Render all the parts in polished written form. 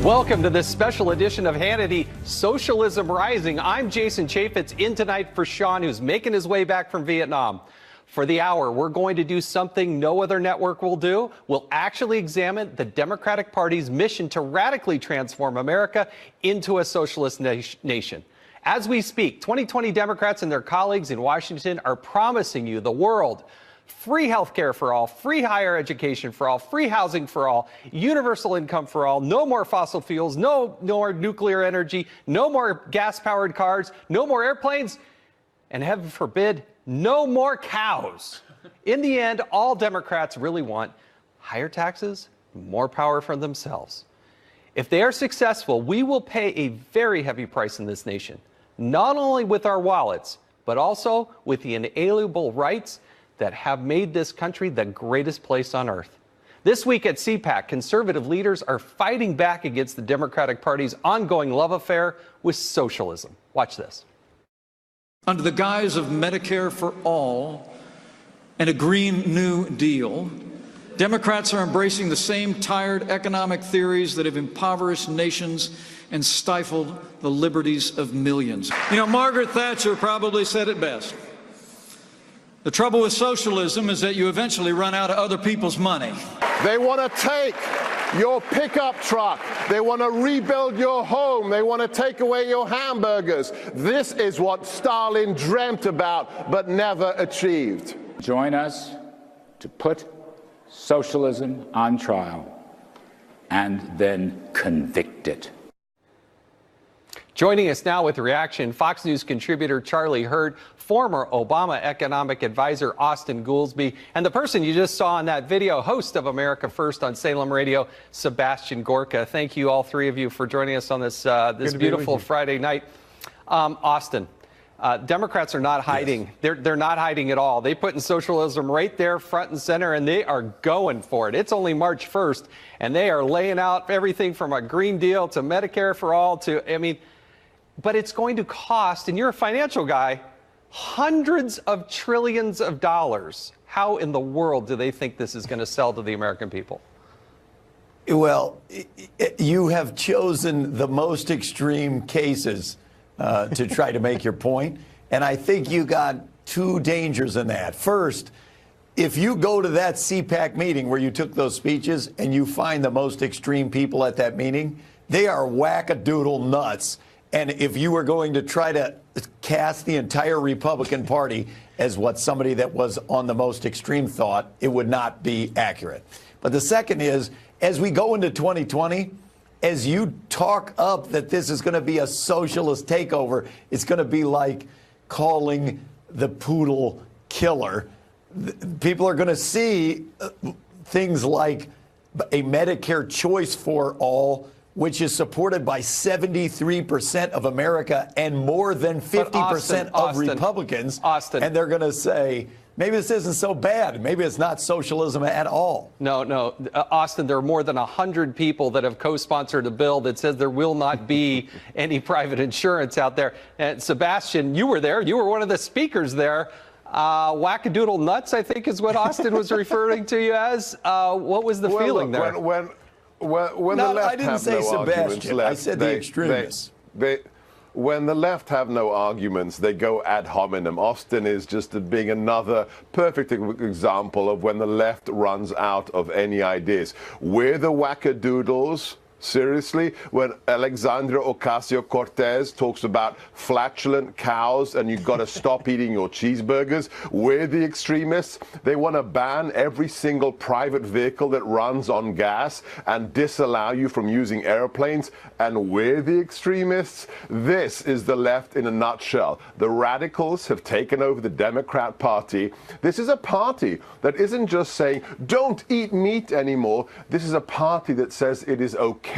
Welcome to this special edition of Hannity, Socialism Rising. I'm Jason Chaffetz, in tonight for Sean, who's making his way back from Vietnam. For the hour, we're going to do something no other network will do. We'll actually examine the Democratic Party's mission to radically transform America into a socialist nation. As we speak, 2020 Democrats and their colleagues in Washington are promising you the world. Free health care for all, free higher education for all, free housing for all, universal income for all, no more fossil fuels, no more nuclear energy, no more gas-powered cars, no more airplanes, and heaven forbid, no more cows. In the end, all Democrats really want higher taxes, more power for themselves. If they are successful, we will pay a very heavy price in this nation, not only with our wallets, but also with the inalienable rights that have made this country the greatest place on earth. This week at CPAC, conservative leaders are fighting back against the Democratic Party's ongoing love affair with socialism. Watch this. Under the guise of Medicare for all and a Green New Deal, Democrats are embracing the same tired economic theories that have impoverished nations and stifled the liberties of millions. You know, Margaret Thatcher probably said it best. The trouble with socialism is that you eventually run out of other people's money. They want to take your pickup truck. They want to rebuild your home. They want to take away your hamburgers. This is what Stalin dreamt about but never achieved. Join us to put socialism on trial and then convict it. Joining us now with reaction, Fox News contributor Charlie Hurd, former Obama economic advisor Austin Goolsbee, and the person you just saw in that video, host of America First on Salem Radio, Sebastian Gorka. Thank you, all three of you, for joining us on this beautiful Friday night. Austin, Democrats are not hiding. Yes. They're not hiding at all. They put in socialism right there front and center, and they are going for it. It's only March 1st, and they are laying out everything from a Green Deal to Medicare for all to, I mean, but it's going to cost, and you're a financial guy, hundreds of trillions of dollars. How in the world do they think this is going to sell to the American people? Well, you have chosen the most extreme cases to try to make your point, and I think you got two dangers in that. First, if you go to that CPAC meeting where you took those speeches and you find the most extreme people at that meeting, they are wackadoodle nuts. And if you were going to try to cast the entire Republican Party as what somebody that was on the most extreme thought, it would not be accurate. But the second is, as we go into 2020, as you talk up that this is going to be a socialist takeover, it's going to be like calling the poodle killer. People are going to see things like a Medicare choice for all, which is supported by 73% of America and more than 50% of Republicans. And they're going to say, maybe this isn't so bad. Maybe it's not socialism at all. No. Austin, there are more than 100 people that have co-sponsored a bill that says there will not be any private insurance out there. And Sebastian, you were there. You were one of the speakers there. Wackadoodle nuts, I think, is what Austin was referring to you as. What was the feeling there? When no, the left I didn't have say no Sebastian. I said the extremists. When the left have no arguments, they go ad hominem. Austin is just being another perfect example of when the left runs out of any ideas. We're the wackadoodles. Seriously, when Alexandria Ocasio-Cortez talks about flatulent cows and you've got to stop eating your cheeseburgers, we're the extremists. They want to ban every single private vehicle that runs on gas and disallow you from using airplanes, and we're the extremists. This is the left in a nutshell. The radicals have taken over the Democrat Party. This is a party that isn't just saying, don't eat meat anymore. This is a party that says it is okay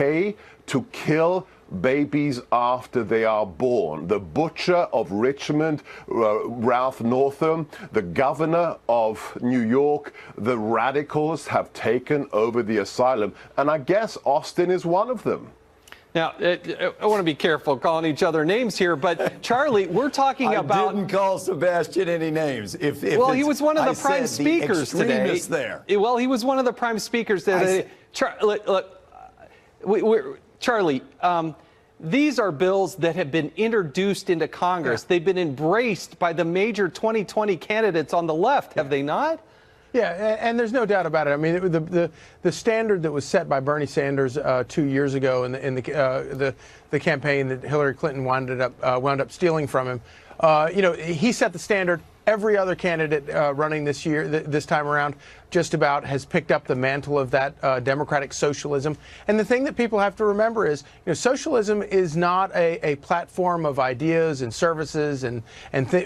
to kill babies after they are born. The butcher of Richmond, Ralph Northam, the governor of New York, the radicals have taken over the asylum. And I guess Austin is one of them. Now, I want to be careful calling each other names here, but Charlie, we're talking about... I didn't call Sebastian any names. Well, he was one of the prime speakers today. There. Well, he was one of the prime speakers today. Look, Charlie, these are bills that have been introduced into Congress. They've been embraced by the major 2020 candidates on the left, have they not? Yeah, and there's no doubt about it. I mean, the standard that was set by Bernie Sanders 2 years ago in the campaign that Hillary Clinton wound up stealing from him, he set the standard. Every other candidate running this time around, just about has picked up the mantle of that democratic socialism. And the thing that people have to remember is, socialism is not a platform of ideas and services and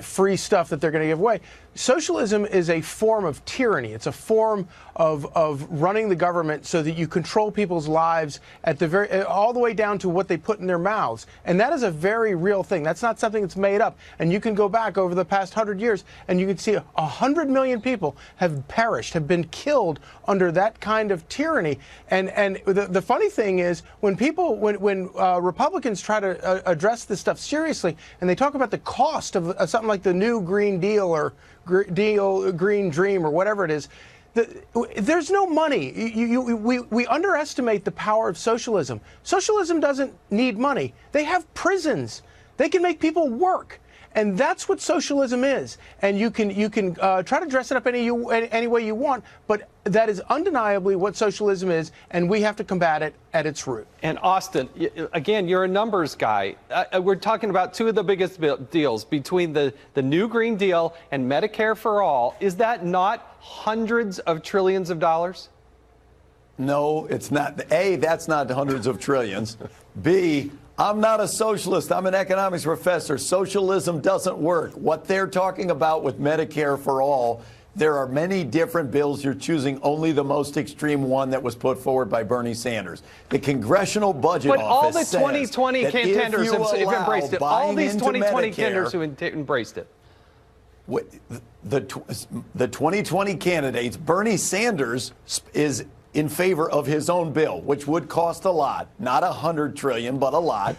free stuff that they're going to give away. Socialism is a form of tyranny. It's a form of running the government so that you control people's lives at all the way down to what they put in their mouths. And that is a very real thing. That's not something that's made up. And you can go back over the past 100 years and you can see 100 million people have perished, have been killed under that kind of tyranny. And the funny thing is, when Republicans try to address this stuff seriously, and they talk about the cost of something like the new Green Deal or Green Dream or whatever it is, there's no money. We underestimate the power of socialism. Socialism doesn't need money. They have prisons. They can make people work. And that's what socialism is. And you can try to dress it up any way you want, but that is undeniably what socialism is, and we have to combat it at its root. And Austin, again, you're a numbers guy. We're talking about two of the biggest deals between the new Green Deal and Medicare for All. Is that not hundreds of trillions of dollars? No, it's not. A, that's not hundreds of trillions. B, I'm not a socialist. I'm an economics professor. Socialism doesn't work. What they're talking about with Medicare for All, there are many different bills. You're choosing only the most extreme one that was put forward by Bernie Sanders. The Congressional Budget Office all the says 2020 that contenders have embraced it. All these 2020 Medicare, contenders who embraced it. The 2020 candidates, Bernie Sanders is in favor of his own bill, which would cost a lot, not $100 trillion, but a lot.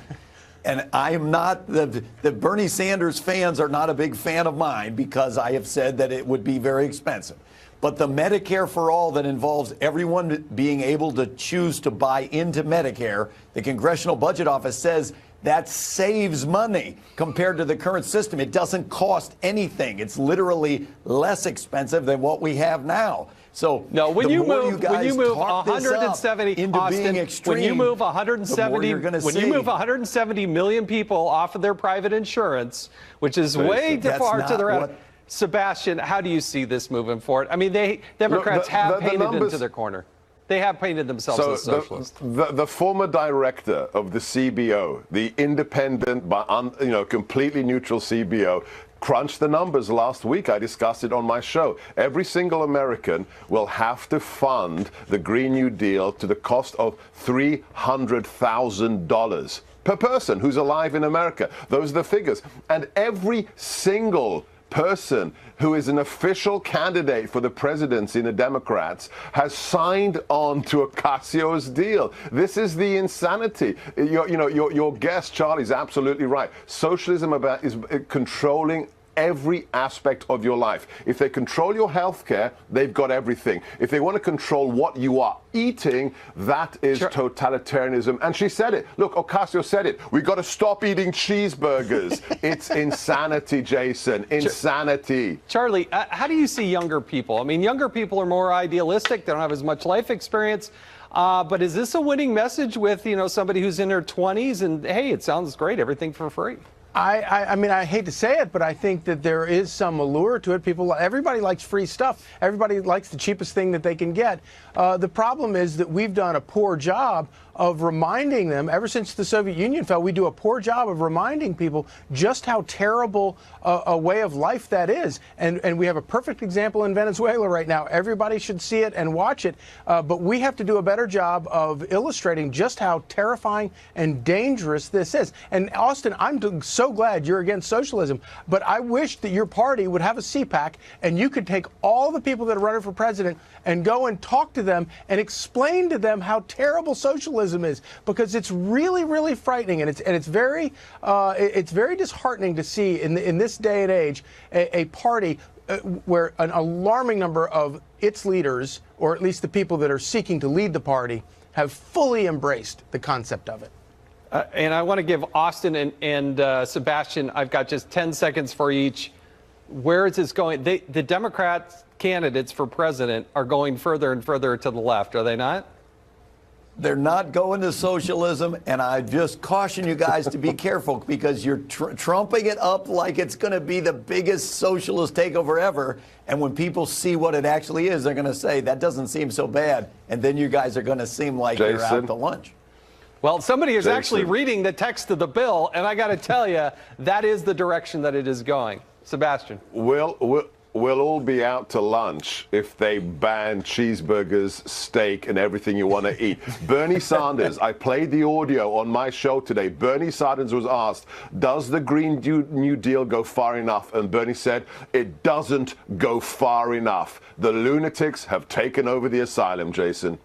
And I am not, the Bernie Sanders fans are not a big fan of mine because I have said that it would be very expensive. But the Medicare for All that involves everyone being able to choose to buy into Medicare, the Congressional Budget Office says that saves money compared to the current system. It doesn't cost anything. It's literally less expensive than what we have now. So no, when you move 170, into Austin, being extreme, when you move 170 million people off of their private insurance, which is way too far to the right. Sebastian, how do you see this moving forward? I mean, Democrats have painted into their corner. They have painted themselves as socialists. The former director of the CBO, the independent, completely neutral CBO, crunched the numbers last week. I discussed it on my show. Every single American will have to fund the Green New Deal to the cost of $300,000 per person who's alive in America. Those are the figures. And every single person who is an official candidate for the presidency in the Democrats has signed on to Ocasio's deal. This is the insanity. Your guest, Charlie, is absolutely right. Socialism is controlling every aspect of your life. If they control your health care, they've got everything. If they want to control what you are eating, that is totalitarianism. And she said it. Look, Ocasio said it. We've got to stop eating cheeseburgers. It's insanity, Jason. Insanity. Charlie, how do you see younger people? I mean, younger people are more idealistic. They don't have as much life experience. But is this a winning message with, somebody who's in their 20s and, hey, it sounds great, everything for free? I mean, I hate to say it, but I think that there is some allure to it. Everybody likes free stuff. Everybody likes the cheapest thing that they can get. The problem is that we've done a poor job of reminding them. Ever since the Soviet Union fell, we do a poor job of reminding people just how terrible a way of life that is. And we have a perfect example in Venezuela right now. Everybody should see it and watch it. But we have to do a better job of illustrating just how terrifying and dangerous this is. And Austin, I'm so glad you're against socialism, but I wish that your party would have a CPAC and you could take all the people that are running for president and go and talk to them and explain to them how terrible socialism is, because it's really, really frightening, and it's very disheartening to see in this day and age a party where an alarming number of its leaders, or at least the people that are seeking to lead the party, have fully embraced the concept of it. And I want to give Austin and Sebastian, I've got just 10 seconds for each. Where is this going? The Democrat candidates for president are going further and further to the left, are they not? They're not going to socialism, and I just caution you guys to be careful because you're trumping it up like it's going to be the biggest socialist takeover ever. And when people see what it actually is, they're going to say, that doesn't seem so bad. And then you guys are going to seem like you're out to lunch. Well, somebody is actually reading the text of the bill, and I got to tell you, that is the direction that it is going. Sebastian. We'll all be out to lunch if they ban cheeseburgers, steak, and everything you want to eat. Bernie Sanders, I played the audio on my show today. Bernie Sanders was asked, does the Green New Deal go far enough? And Bernie said, it doesn't go far enough. The lunatics have taken over the asylum, Jason.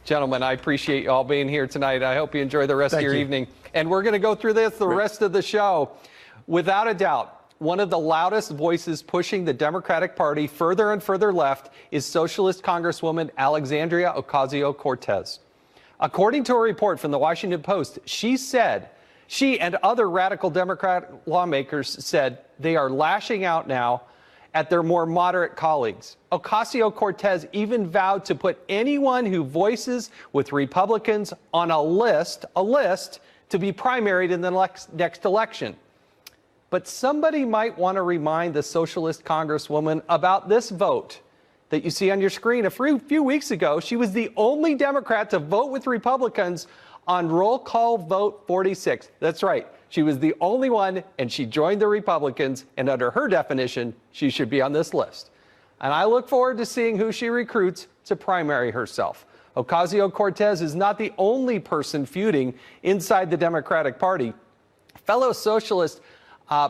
Gentlemen, I appreciate you all being here tonight. I hope you enjoy the rest of your evening. And we're going to go through this the rest of the show. Without a doubt, one of the loudest voices pushing the Democratic Party further and further left is Socialist Congresswoman Alexandria Ocasio-Cortez. According to a report from the Washington Post, she and other radical Democrat lawmakers said they are lashing out now at their more moderate colleagues. Ocasio-Cortez even vowed to put anyone who voices with Republicans on a list to be primaried in the next election. But somebody might want to remind the Socialist Congresswoman about this vote that you see on your screen. A few weeks ago, she was the only Democrat to vote with Republicans on roll call vote 46. That's right. She was the only one, and she joined the Republicans, and under her definition, she should be on this list. And I look forward to seeing who she recruits to primary herself. Ocasio-Cortez is not the only person feuding inside the Democratic Party. Fellow socialist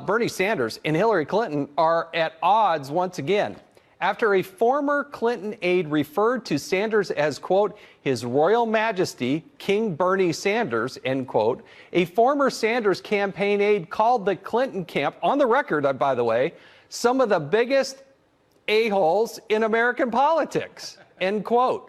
Bernie Sanders and Hillary Clinton are at odds once again. After a former Clinton aide referred to Sanders as, quote, His Royal Majesty, King Bernie Sanders, end quote, a former Sanders campaign aide called the Clinton camp, on the record, by the way, some of the biggest a-holes in American politics, end quote.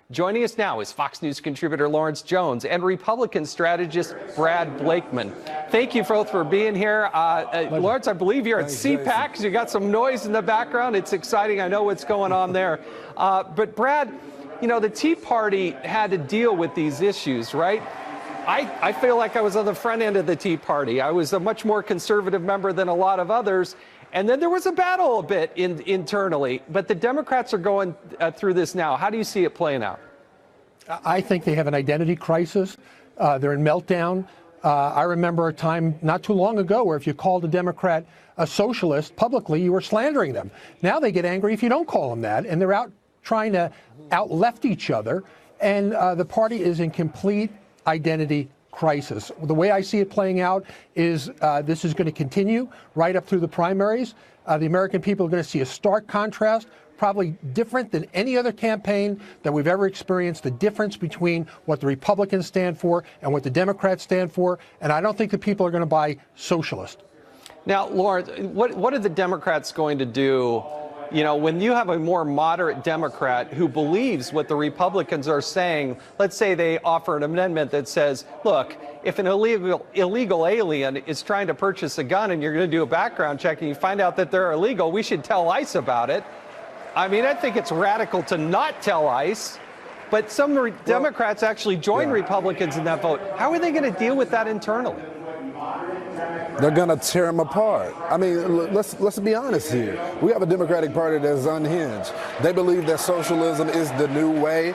Joining us now is Fox News contributor Lawrence Jones and Republican strategist Brad Blakeman. Thank you both for being here. Lawrence, I believe you're at CPAC. You got some noise in the background. It's exciting. I know what's going on there. But Brad, you know, the Tea Party had to deal with these issues, right? I feel like I was on the front end of the Tea Party. I was a much more conservative member than a lot of others. And then there was a battle a bit internally. But the Democrats are going through this now. How do you see it playing out? I think they have an identity crisis. They're in meltdown. I remember a time not too long ago where if you called a Democrat a socialist publicly, you were slandering them. Now they get angry if you don't call them that. And they're out trying to out-left each other. And the party is in complete identity crisis. The way I see it playing out is this is going to continue right up through the primaries. The American people are going to see a stark contrast, probably different than any other campaign that we've ever experienced, the difference between what the Republicans stand for and what the Democrats stand for. And I don't think the people are going to buy socialist. Now, Lawrence, what are the Democrats going to do? You know, when you have a more moderate Democrat who believes what the Republicans are saying, let's say they offer an amendment that says, look, if an illegal alien is trying to purchase a gun and you're going to do a background check and you find out that they're illegal, we should tell ICE about it. I mean, I think it's radical to not tell ICE, but some Democrats actually join Republicans in that vote. How are they going to deal with that internally? They're going to tear them apart. I mean, let's be honest here. We have a Democratic Party that's unhinged. They believe that socialism is the new way.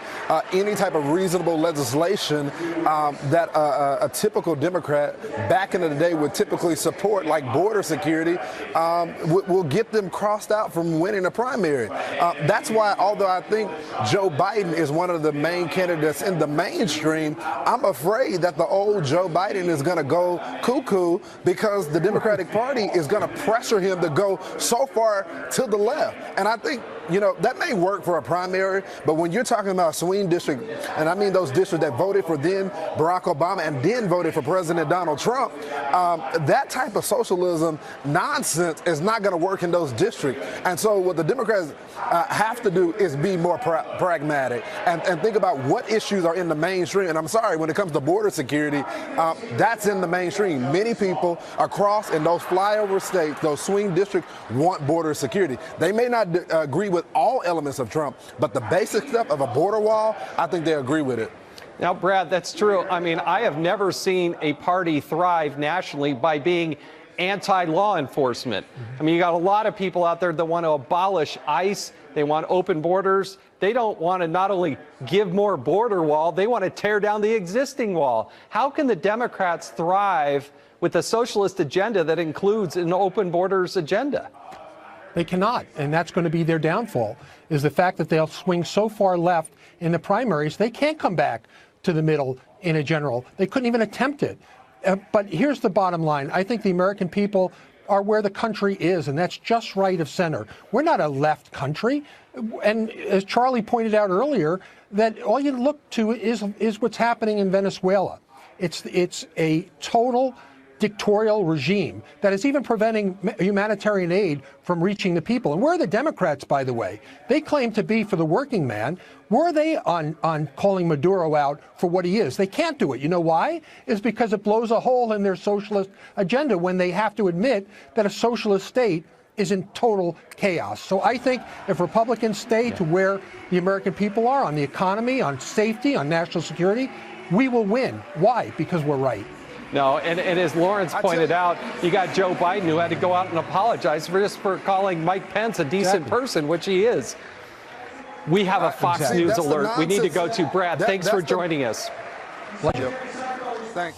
Any type of reasonable legislation that a typical Democrat back in the day would typically support, like border security, will get them crossed out from winning a primary. That's why, although I think Joe Biden is one of the main candidates in the mainstream, I'm afraid that the old Joe Biden is going to go cuckoo because the Democratic Party is going to pressure him to go so far to the left. And I think you know, that may work for a primary, but when you're talking about a swing district, and I mean those districts that voted for then Barack Obama and then voted for President Donald Trump, that type of socialism nonsense is not going to work in those districts. And so what the Democrats have to do is be more pragmatic and think about what issues are in the mainstream. And I'm sorry, when it comes to border security, that's in the mainstream. Many people across in those flyover states, those swing districts, want border security. They may not agree with all elements of Trump, but the basic stuff of a border wall, I think they agree with it. Now, Brad, that's true. I mean, I have never seen a party thrive nationally by being anti-law enforcement. I mean, you got a lot of people out there that want to abolish ICE. They want open borders. They don't want to not only give more border wall, they want to tear down the existing wall. How can the Democrats thrive with a socialist agenda that includes an open borders agenda? They cannot, and that's going to be their downfall, is the fact that they'll swing so far left in the primaries, they can't come back to the middle in a general. They couldn't even attempt it. But here's the bottom line. I think the American people are where the country is, and that's just right of center. We're not a left country. And as Charlie pointed out earlier, that all you look to is what's happening in Venezuela. It's a total dictatorial regime that is even preventing humanitarian aid from reaching the people. And where are the Democrats, by the way? They claim to be for the working man. Where are they on calling Maduro out for what he is? They can't do it. You know why? It's because it blows a hole in their socialist agenda when they have to admit that a socialist state is in total chaos. So I think if Republicans stay to where the American people are, on the economy, on safety, on national security, we will win. Why? Because we're right. No, and as Lawrence pointed out, you got Joe Biden who had to go out and apologize for calling Mike Pence a decent person, which he is. We have a Fox News alert we need to go to. Brad, thanks for joining us. Pleasure. Thanks.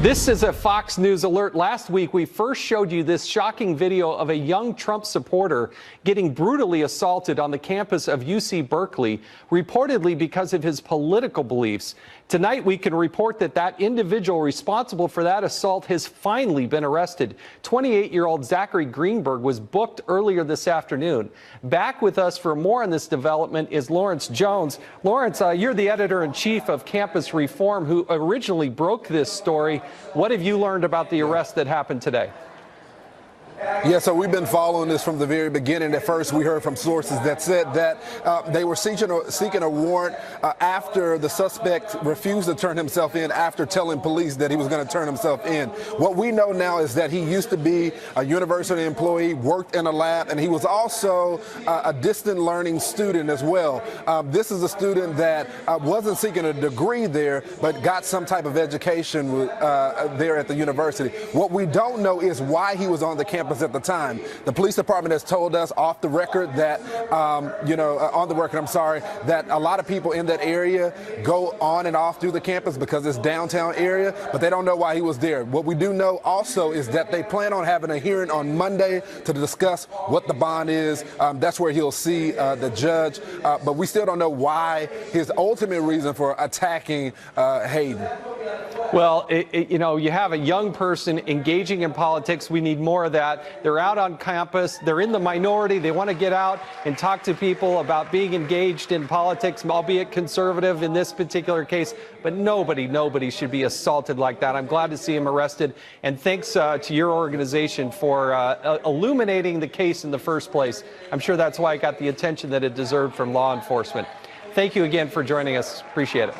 This is a Fox News alert. Last week, we first showed you this shocking video of a young Trump supporter getting brutally assaulted on the campus of UC Berkeley, reportedly because of his political beliefs. Tonight, we can report that that individual responsible for that assault has finally been arrested. 28-year-old Zachary Greenberg was booked earlier this afternoon. Back with us for more on this development is Lawrence Jones. Lawrence, you're the editor-in-chief of Campus Reform, who originally broke this story. What have you learned about the arrest that happened today? Yeah, so we've been following this from the very beginning. At first, we heard from sources that said that they were seeking a warrant after the suspect refused to turn himself in after telling police that he was going to turn himself in. What we know now is that he used to be a university employee, worked in a lab, and he was also a distant learning student as well. This is a student that wasn't seeking a degree there, but got some type of education there at the university. What we don't know is why he was on the campus at the time. The police department has told us off the record that, on the record, I'm sorry, that a lot of people in that area go on and off through the campus because it's downtown area, but they don't know why he was there. What we do know also is that they plan on having a hearing on Monday to discuss what the bond is. That's where he'll see the judge, but we still don't know why his ultimate reason for attacking Hayden. Well, you have a young person engaging in politics. We need more of that. They're out on campus. They're in the minority. They want to get out and talk to people about being engaged in politics, albeit conservative in this particular case. But nobody should be assaulted like that. I'm glad to see him arrested. And thanks to your organization for illuminating the case in the first place. I'm sure that's why it got the attention that it deserved from law enforcement. Thank you again for joining us. Appreciate it.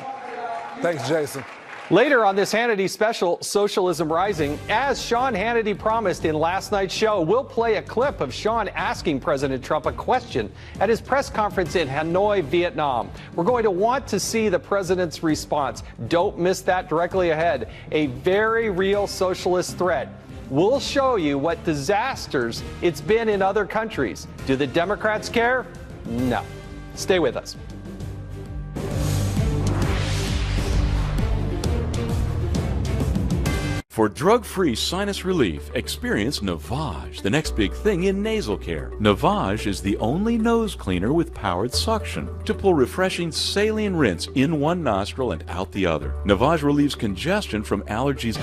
Thanks, Jason. Later on this Hannity special, Socialism Rising, as Sean Hannity promised in last night's show, we'll play a clip of Sean asking President Trump a question at his press conference in Hanoi, Vietnam. We're going to want to see the president's response. Don't miss that directly ahead. A very real socialist threat. We'll show you what disasters it's been in other countries. Do the Democrats care? No. Stay with us. For drug-free sinus relief, experience Navage, the next big thing in nasal care. Navage is the only nose cleaner with powered suction to pull refreshing saline rinse in one nostril and out the other. Navage relieves congestion from allergies.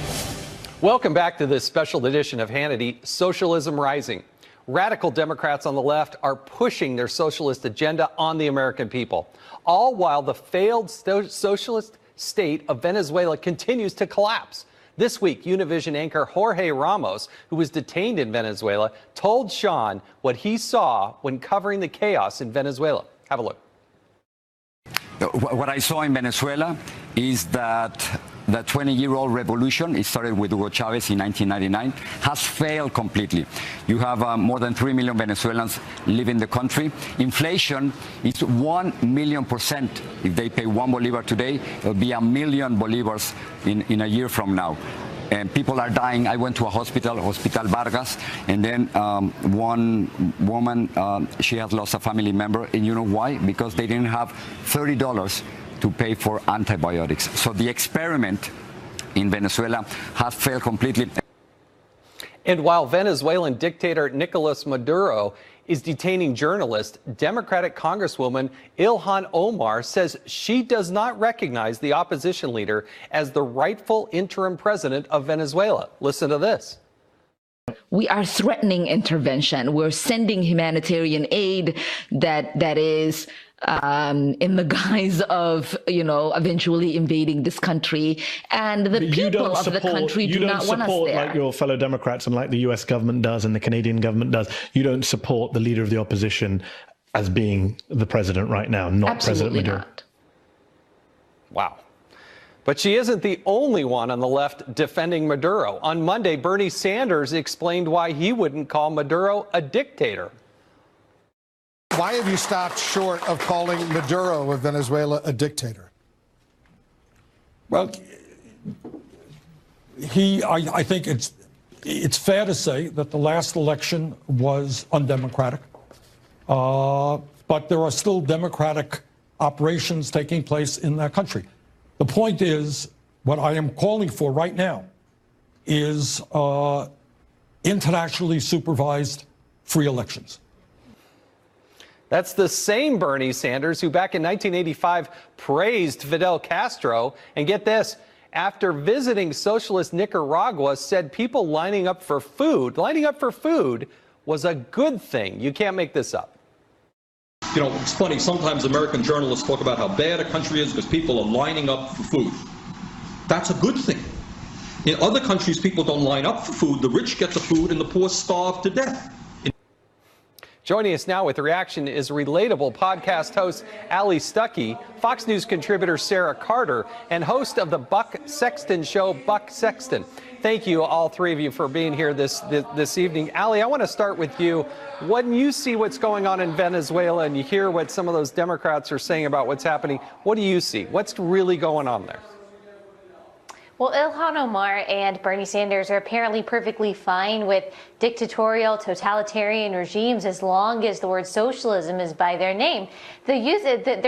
Welcome back to this special edition of Hannity, Socialism Rising. Radical Democrats on the left are pushing their socialist agenda on the American people, all while the failed socialist state of Venezuela continues to collapse. This week, Univision anchor Jorge Ramos, who was detained in Venezuela, told Sean what he saw when covering the chaos in Venezuela. Have a look. What I saw in Venezuela is that the 20-year-old revolution, it started with Hugo Chavez in 1999, has failed completely. You have more than 3 million Venezuelans living in the country. Inflation is 1,000,000%. If they pay 1 bolivar today, it'll be 1,000,000 bolivars in a year from now. And people are dying. I went to a hospital, Hospital Vargas, and then one woman, she has lost a family member. And you know why? Because they didn't have $30 to pay for antibiotics. So the experiment in Venezuela has failed completely. And while Venezuelan dictator Nicolas Maduro is detaining journalists, Democratic Congresswoman Ilhan Omar says she does not recognize the opposition leader as the rightful interim president of Venezuela. Listen to this. We are threatening intervention. We're sending humanitarian aid that is in the guise of, eventually invading this country. And the people of the country do not want us there. Like your fellow Democrats and like the US government does and the Canadian government does, you don't support the leader of the opposition as being the president right now, not President Maduro. Not. Wow. But she isn't the only one on the left defending Maduro. On Monday, Bernie Sanders explained why he wouldn't call Maduro a dictator. Why have you stopped short of calling Maduro of Venezuela a dictator? Well, I think it's fair to say that the last election was undemocratic, but there are still democratic operations taking place in that country. The point is, what I am calling for right now is internationally supervised free elections. That's the same Bernie Sanders who back in 1985 praised Fidel Castro. And get this, after visiting socialist Nicaragua, said people lining up for food was a good thing. You can't make this up. You know, it's funny, sometimes American journalists talk about how bad a country is because people are lining up for food. That's a good thing. In other countries, people don't line up for food. The rich get the food and the poor starve to death. Joining us now with the reaction is Relatable podcast host Ali Stuckey, Fox News contributor Sarah Carter, and host of the Buck Sexton Show, Buck Sexton. Thank you, all three of you, for being here this evening. Ali, I want to start with you. When you see what's going on in Venezuela and you hear what some of those Democrats are saying about what's happening, what do you see? What's really going on there? Well, Ilhan Omar and Bernie Sanders are apparently perfectly fine with dictatorial, totalitarian regimes as long as the word socialism is by their name. There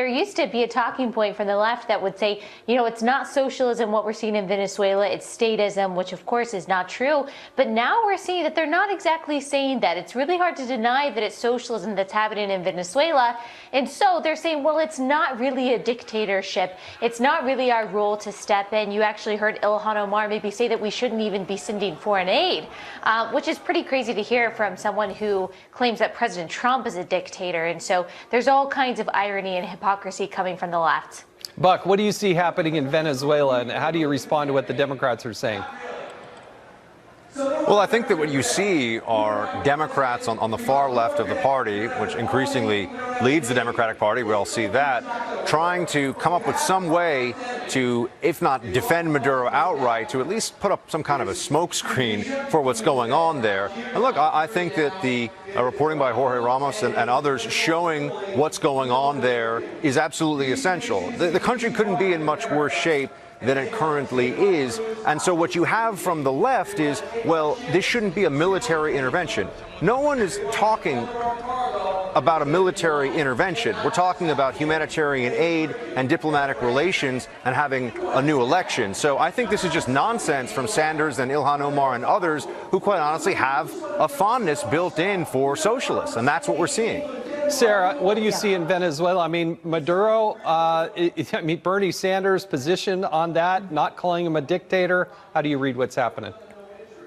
used to be a talking point from the left that would say, you know, it's not socialism what we're seeing in Venezuela, it's statism, which of course is not true. But now we're seeing that they're not exactly saying that. It's really hard to deny that it's socialism that's happening in Venezuela. And so they're saying, well, it's not really a dictatorship. It's not really our role to step in. You actually heard Ilhan Omar maybe say that we shouldn't even be sending foreign aid, which is pretty crazy to hear from someone who claims that President Trump is a dictator. And so there's all kinds of irony and hypocrisy coming from the left. Buck, what do you see happening in Venezuela, and how do you respond to what the Democrats are saying? Well, I think that what you see are Democrats on the far left of the party, which increasingly leads the Democratic Party, we all see that, trying to come up with some way to, if not defend Maduro outright, to at least put up some kind of a smokescreen for what's going on there. And look, I think that the reporting by Jorge Ramos and others showing what's going on there is absolutely essential. The country couldn't be in much worse shape than it currently is. And so what you have from the left is, well, this shouldn't be a military intervention. No one is talking about a military intervention. We're talking about humanitarian aid and diplomatic relations and having a new election. So I think this is just nonsense from Sanders and Ilhan Omar and others who quite honestly have a fondness built in for socialists. And that's what we're seeing. Sarah, what do you see in Venezuela? I mean, Maduro, Bernie Sanders' position on that, not calling him a dictator. How do you read what's happening?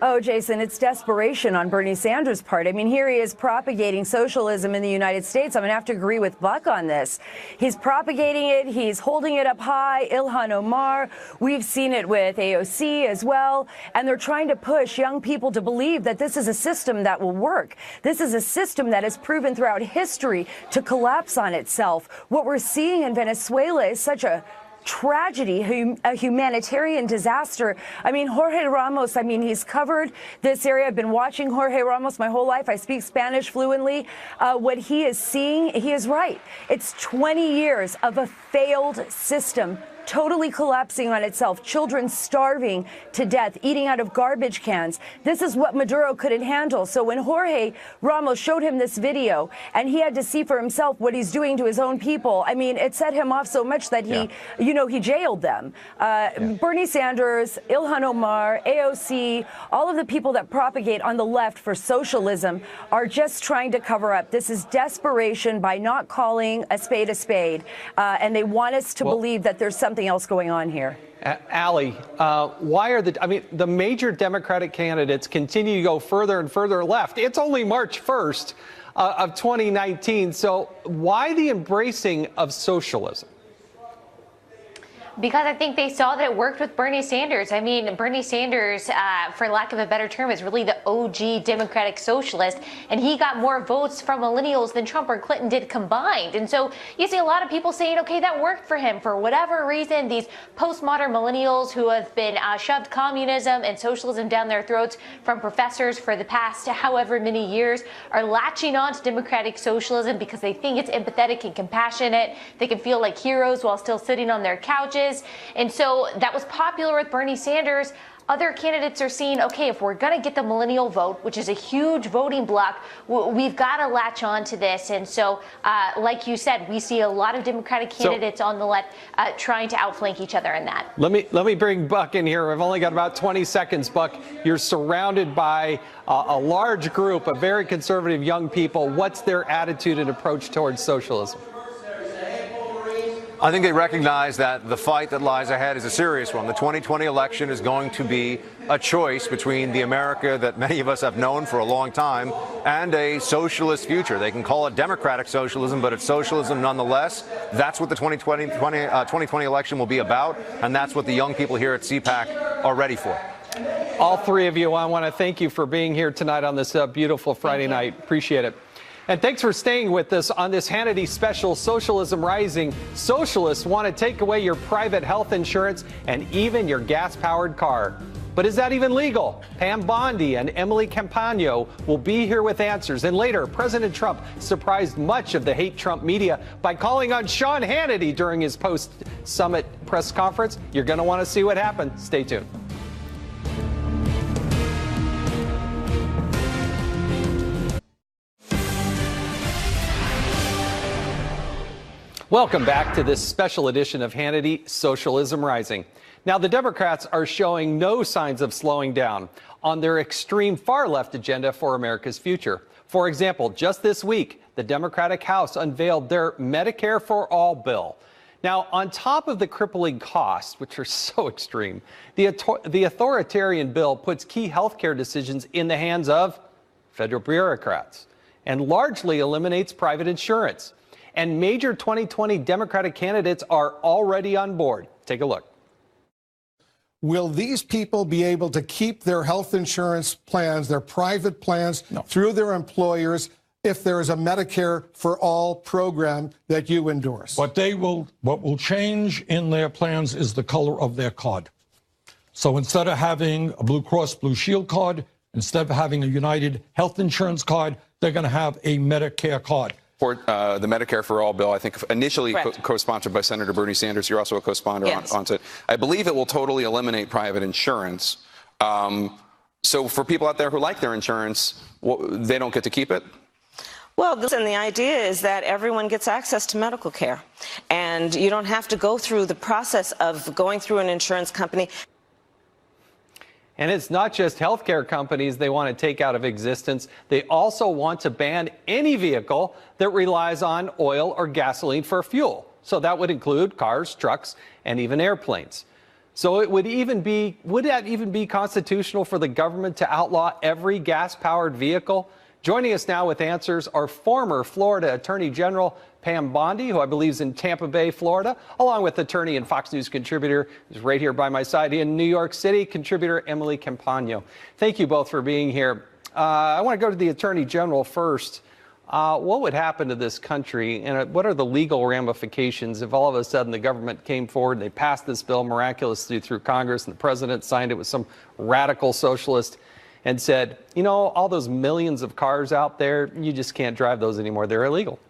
Oh, Jason, it's desperation on Bernie Sanders' part. I mean, here he is propagating socialism in the United States. I'm going to have to agree with Buck on this. He's propagating it. He's holding it up high. Ilhan Omar. We've seen it with AOC as well. And they're trying to push young people to believe that this is a system that will work. This is a system that has proven throughout history to collapse on itself. What we're seeing in Venezuela is such a tragedy, a humanitarian disaster. I mean, Jorge Ramos, I mean, he's covered this area. I've been watching Jorge Ramos my whole life. I speak Spanish fluently. What he is seeing, he is right. It's 20 years of a failed system totally collapsing on itself, children starving to death, eating out of garbage cans. This is what Maduro couldn't handle. So when Jorge Ramos showed him this video and he had to see for himself what he's doing to his own people, I mean, it set him off so much that he, you know, he jailed them. Bernie Sanders, Ilhan Omar, AOC, all of the people that propagate on the left for socialism are just trying to cover up. This is desperation by not calling a spade, and they want us to believe that there's something else going on here. Allie, why are the major Democratic candidates continue to go further and further left? It's only March 1st of 2019. So why the embracing of socialism? Because I think they saw that it worked with Bernie Sanders. I mean, Bernie Sanders, for lack of a better term, is really the OG Democratic socialist, and he got more votes from millennials than Trump or Clinton did combined. And so you see a lot of people saying, okay, that worked for him. For whatever reason, these postmodern millennials who have been shoved communism and socialism down their throats from professors for the past however many years are latching on to democratic socialism because they think it's empathetic and compassionate. They can feel like heroes while still sitting on their couches. And so that was popular with Bernie Sanders. Other candidates are seeing, okay, if we're going to get the millennial vote, which is a huge voting bloc, we've got to latch on to this. And so, like you said, we see a lot of Democratic candidates on the left trying to outflank each other in that. Let me bring Buck in here. I've only got about 20 seconds, Buck. You're surrounded by a large group of very conservative young people. What's their attitude and approach towards socialism? I think they recognize that the fight that lies ahead is a serious one. The 2020 election is going to be a choice between the America that many of us have known for a long time and a socialist future. They can call it democratic socialism, but it's socialism nonetheless. That's what the 2020 election will be about, and that's what the young people here at CPAC are ready for. All three of you, I want to thank you for being here tonight on this beautiful Friday night. Appreciate it. And thanks for staying with us on this Hannity special, Socialism Rising. Socialists want to take away your private health insurance and even your gas-powered car. But is that even legal? Pam Bondi and Emily Campagno will be here with answers. And later, President Trump surprised much of the hate Trump media by calling on Sean Hannity during his post-summit press conference. You're going to want to see what happened. Stay tuned. Welcome back to this special edition of Hannity, Socialism Rising. Now, the Democrats are showing no signs of slowing down on their extreme far-left agenda for America's future. For example, just this week, the Democratic House unveiled their Medicare for All bill. Now, on top of the crippling costs, which are so extreme, the authoritarian bill puts key health care decisions in the hands of federal bureaucrats and largely eliminates private insurance. And major 2020 Democratic candidates are already on board. Take a look. Will these people be able to keep their health insurance plans, their private plans, through their employers if there is a Medicare for All program that you endorse? What will change in their plans is the color of their card. So instead of having a Blue Cross Blue Shield card, instead of having a United Health Insurance card, they're going to have a Medicare card. For the Medicare for All bill, I think initially co-sponsored by Senator Bernie Sanders. You're also a co-sponsor on it. I believe it will totally eliminate private insurance. So for people out there who like their insurance, they don't get to keep it? Well, listen, the idea is that everyone gets access to medical care, and you don't have to go through the process of going through an insurance company. And it's not just healthcare companies they want to take out of existence. They also want to ban any vehicle that relies on oil or gasoline for fuel. So that would include cars, trucks, and even airplanes. So would that even be constitutional for the government to outlaw every gas-powered vehicle? Joining us now with answers are former Florida Attorney General Pam Bondi, who I believe is in Tampa Bay, Florida, along with attorney and Fox News contributor who's right here by my side in New York City, contributor Emily Campagno. Thank you both for being here. I want to go to the Attorney General first. What would happen to this country, and what are the legal ramifications if all of a sudden the government came forward and they passed this bill miraculously through Congress and the president signed it with some radical socialist and said, you know, all those millions of cars out there, you just can't drive those anymore. They're illegal.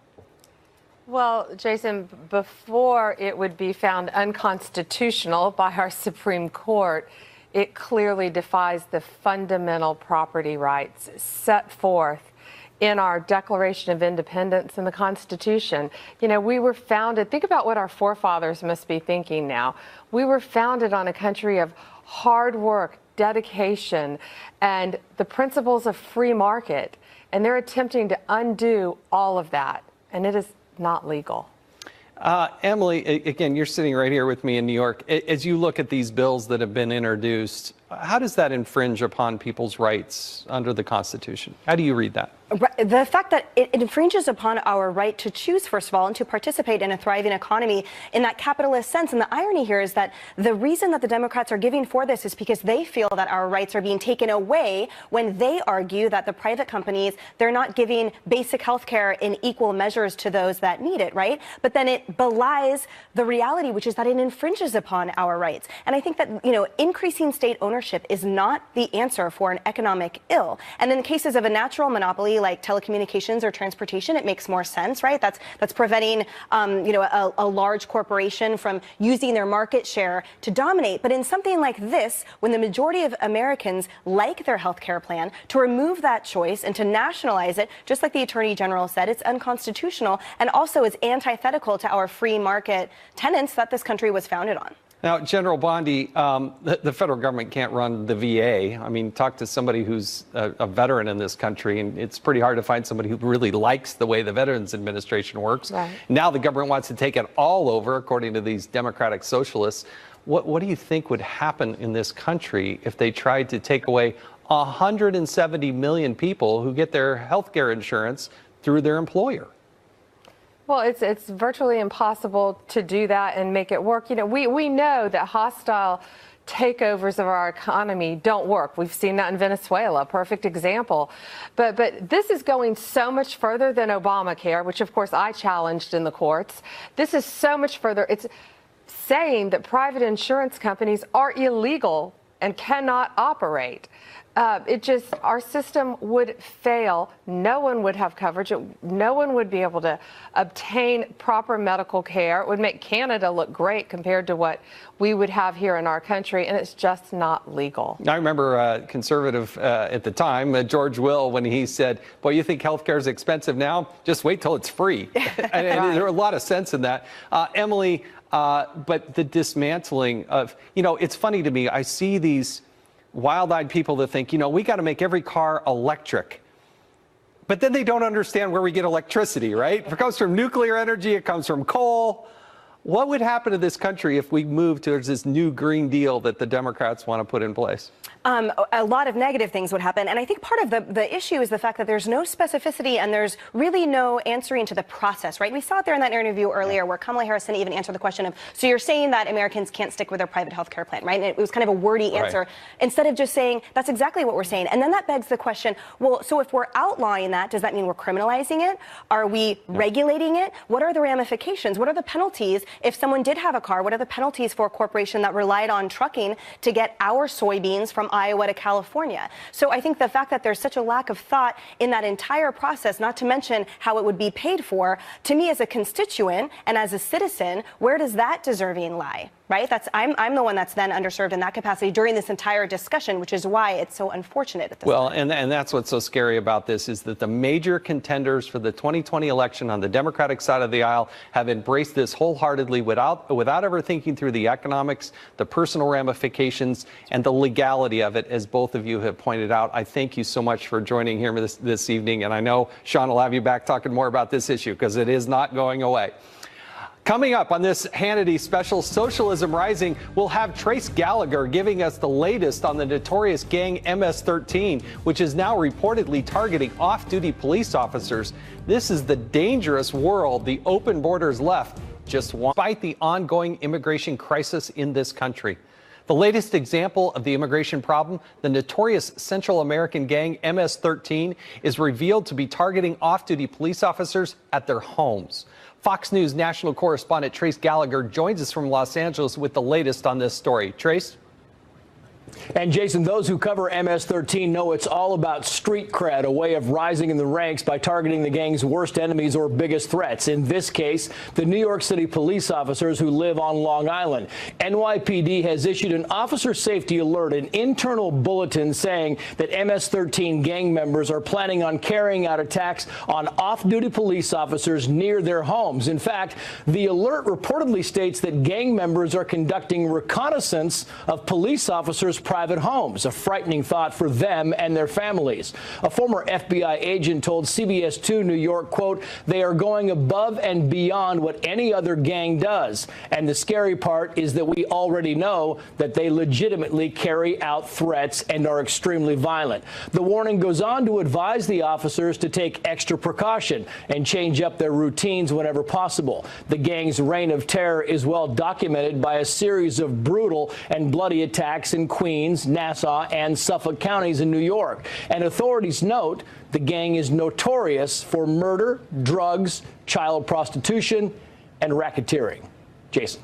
Well, Jason, before it would be found unconstitutional by our Supreme Court, it clearly defies the fundamental property rights set forth in our Declaration of Independence and the Constitution. You know, we were founded, think about what our forefathers must be thinking now. We were founded on a country of hard work, dedication, and the principles of free market. And they're attempting to undo all of that. And it is not legal. Emily, again, you're sitting right here with me in New York. As you look at these bills that have been introduced, how does that infringe upon people's rights under the Constitution? How do you read that? The fact that it infringes upon our right to choose, first of all, and to participate in a thriving economy in that capitalist sense. And the irony here is that the reason that the Democrats are giving for this is because they feel that our rights are being taken away when they argue that the private companies, they're not giving basic health care in equal measures to those that need it, right? But then it belies the reality, which is that it infringes upon our rights. And I think that, you know, increasing state ownership is not the answer for an economic ill. And in cases of a natural monopoly like telecommunications or transportation, it makes more sense, right? That's preventing, you know, a large corporation from using their market share to dominate. But in something like this, when the majority of Americans like their health care plan, to remove that choice and to nationalize it, just like the Attorney General said, it's unconstitutional and also is antithetical to our free market tenets that this country was founded on. Now, General Bondi, the federal government can't run the VA. I mean, talk to somebody who's a veteran in this country, and it's pretty hard to find somebody who really likes the way the Veterans Administration works. Right. Now the government wants to take it all over, according to these Democratic socialists. What do you think would happen in this country if they tried to take away 170 million people who get their health care insurance through their employer? Well, it's virtually impossible to do that and make it work. You know, we know that hostile takeovers of our economy don't work. We've seen that in Venezuela, perfect example. But this is going so much further than Obamacare, which of course I challenged in the courts. This is so much further. It's saying that private insurance companies are illegal and cannot operate. Our system would fail. No one would have coverage. No one would be able to obtain proper medical care. It would make Canada look great compared to what we would have here in our country, and it's just not legal. I remember a conservative at the time, George Will, when he said, boy, you think healthcare is expensive now? Just wait till it's free. and there are a lot of sense in that. Emily, but the dismantling of, you know, it's funny to me. I see these wild-eyed people that think, you know, we got to make every car electric. But then they don't understand where we get electricity, right? It comes from nuclear energy, it comes from coal. What would happen to this country if we moved towards this new Green Deal that the Democrats want to put in place? A lot of negative things would happen. And I think part of the issue is the fact that there's no specificity and there's really no answering to the process, right? We saw it there in that interview earlier where Kamala Harris didn't even answer the question of, so you're saying that Americans can't stick with their private health care plan, right? And it was kind of a wordy answer instead of just saying, that's exactly what we're saying. And then that begs the question, well, so if we're outlawing that, does that mean we're criminalizing it? Are we regulating it? What are the ramifications? What are the penalties? If someone did have a car, what are the penalties for a corporation that relied on trucking to get our soybeans from Iowa to California? So I think the fact that there's such a lack of thought in that entire process, not to mention how it would be paid for, to me as a constituent and as a citizen, where does that deserving lie? Right? I'm the one that's then underserved in that capacity during this entire discussion, which is why it's so unfortunate at this point. And that's what's so scary about this is that the major contenders for the 2020 election on the Democratic side of the aisle have embraced this wholeheartedly without ever thinking through the economics, the personal ramifications, and the legality of it, as both of you have pointed out. I thank you so much for joining here this evening, and I know Sean will have you back talking more about this issue because it is not going away. Coming up on this Hannity special, Socialism Rising, we'll have Trace Gallagher giving us the latest on the notorious gang MS-13, which is now reportedly targeting off-duty police officers. This is the dangerous world the open borders left just one, despite the ongoing immigration crisis in this country. The latest example of the immigration problem, the notorious Central American gang MS-13, is revealed to be targeting off-duty police officers at their homes. Fox News national correspondent Trace Gallagher joins us from Los Angeles with the latest on this story. Trace? And Jason, those who cover MS-13 know it's all about street cred, a way of rising in the ranks by targeting the gang's worst enemies or biggest threats. In this case, the New York City police officers who live on Long Island. NYPD has issued an officer safety alert, an internal bulletin saying that MS-13 gang members are planning on carrying out attacks on off-duty police officers near their homes. In fact, the alert reportedly states that gang members are conducting reconnaissance of police officers' private homes, a frightening thought for them and their families. A former FBI agent told CBS 2 New York, quote, "They are going above and beyond what any other gang does. And the scary part is that we already know that they legitimately carry out threats and are extremely violent." The warning goes on to advise the officers to take extra precaution and change up their routines whenever possible. The gang's reign of terror is well documented by a series of brutal and bloody attacks in Queens, Nassau, and Suffolk counties in New York. And authorities note the gang is notorious for murder, drugs, child prostitution, and racketeering. Jason.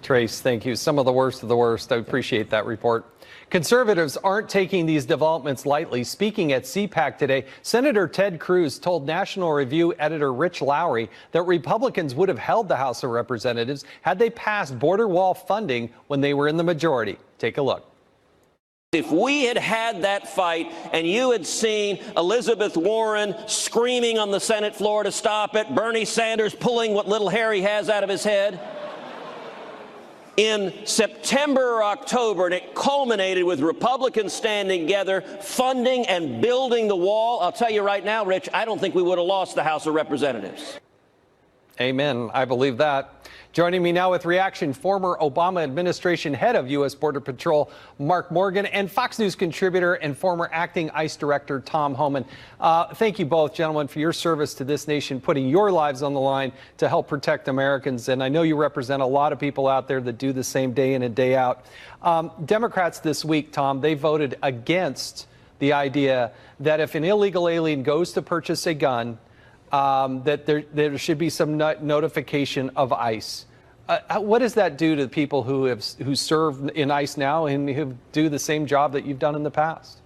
Trace, thank you. Some of the worst of the worst. I appreciate that report. Conservatives aren't taking these developments lightly. Speaking at CPAC today, Senator Ted Cruz told National Review editor Rich Lowry that Republicans would have held the House of Representatives had they passed border wall funding when they were in the majority. Take a look. If we had had that fight and you had seen Elizabeth Warren screaming on the Senate floor to stop it, Bernie Sanders pulling what little hair he has out of his head, in September or October, and it culminated with Republicans standing together, funding and building the wall, I'll tell you right now, Rich, I don't think we would have lost the House of Representatives. Amen. I believe that. Joining me now with reaction, former Obama administration head of U.S. Border Patrol, Mark Morgan, and Fox News contributor and former acting ICE director, Tom Homan. Thank you both, gentlemen, for your service to this nation, putting your lives on the line to help protect Americans. And I know you represent a lot of people out there that do the same day in and day out. Democrats this week, Tom, they voted against the idea that if an illegal alien goes to purchase a gun, that there should be some notification of ICE. What does that do to the people who serve in ICE now and who do the same job that you've done in the past?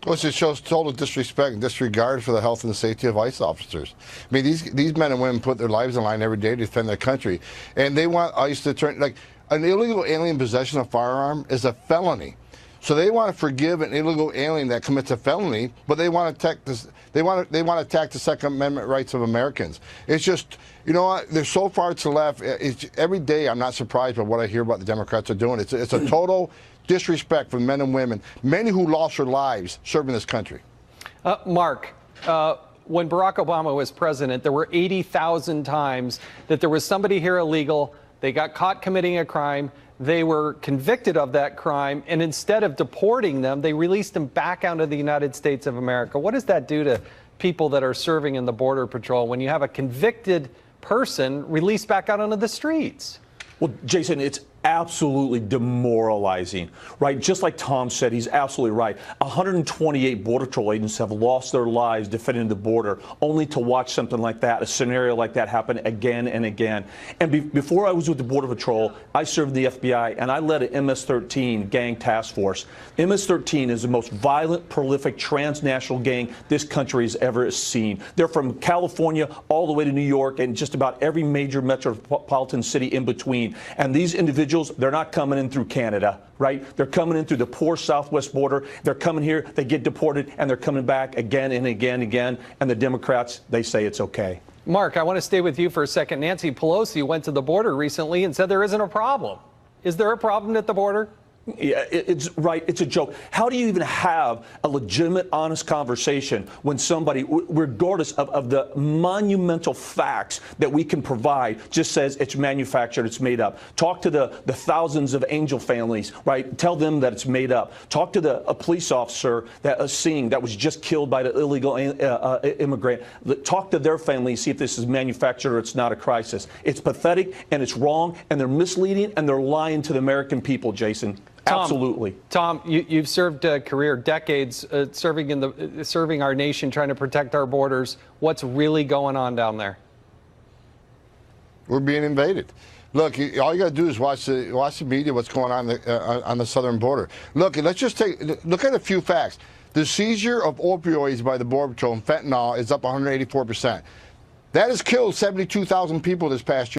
Well, it shows total disrespect and disregard for the health and the safety of ICE officers. I mean, these men and women put their lives on the line every day to defend their country, and they want ICE to turn, like, an illegal alien possession of a firearm is a felony. So they want to forgive an illegal alien that commits a felony, but they want to attack this. They want to attack the Second Amendment rights of Americans. It's just, you know what? They're so far to the left. Every day, I'm not surprised by what I hear about the Democrats are doing. It's a total disrespect for men and women, many who lost their lives serving this country. Mark, when Barack Obama was president, there were 80,000 times that there was somebody here illegal. They got caught committing a crime. They were convicted of that crime, and instead of deporting them, they released them back out of the United States of America. What does that do to people that are serving in the Border Patrol when you have a convicted person released back out onto the streets? Well, Jason, it's absolutely demoralizing, right? Just like Tom said, he's absolutely right. 128 Border Patrol agents have lost their lives defending the border, only to watch something like that, a scenario like that happen again and again. And before I was with the Border Patrol, I served in the FBI, and I led an MS-13 gang task force. MS-13 is the most violent, prolific, transnational gang this country has ever seen. They're from California all the way to New York and just about every major metropolitan city in between. And these individuals, they're not coming in through Canada, right? They're coming in through the poor southwest border. They're coming here, they get deported, and they're coming back again and again and again. And the Democrats, they say it's okay. Mark, I want to stay with you for a second. Nancy Pelosi went to the border recently and said there isn't a problem. Is there a problem at the border? Yeah, it's right. It's a joke. How do you even have a legitimate, honest conversation when somebody, regardless of the monumental facts that we can provide, just says it's manufactured, it's made up? Talk to the thousands of Angel families, right? Tell them that it's made up. Talk to a police officer that that was just killed by the illegal immigrant. Talk to their families, see if this is manufactured or it's not a crisis. It's pathetic and it's wrong, and they're misleading and they're lying to the American people, Jason. Absolutely. Tom, you've served a career, decades, serving our nation, trying to protect our borders. What's really going on down there? We're being invaded. Look, all you got to do is watch the media, what's going on the southern border. Look, let's just look at a few facts. The seizure of opioids by the Border Patrol and fentanyl is up 184%. That has killed 72,000 people this past year.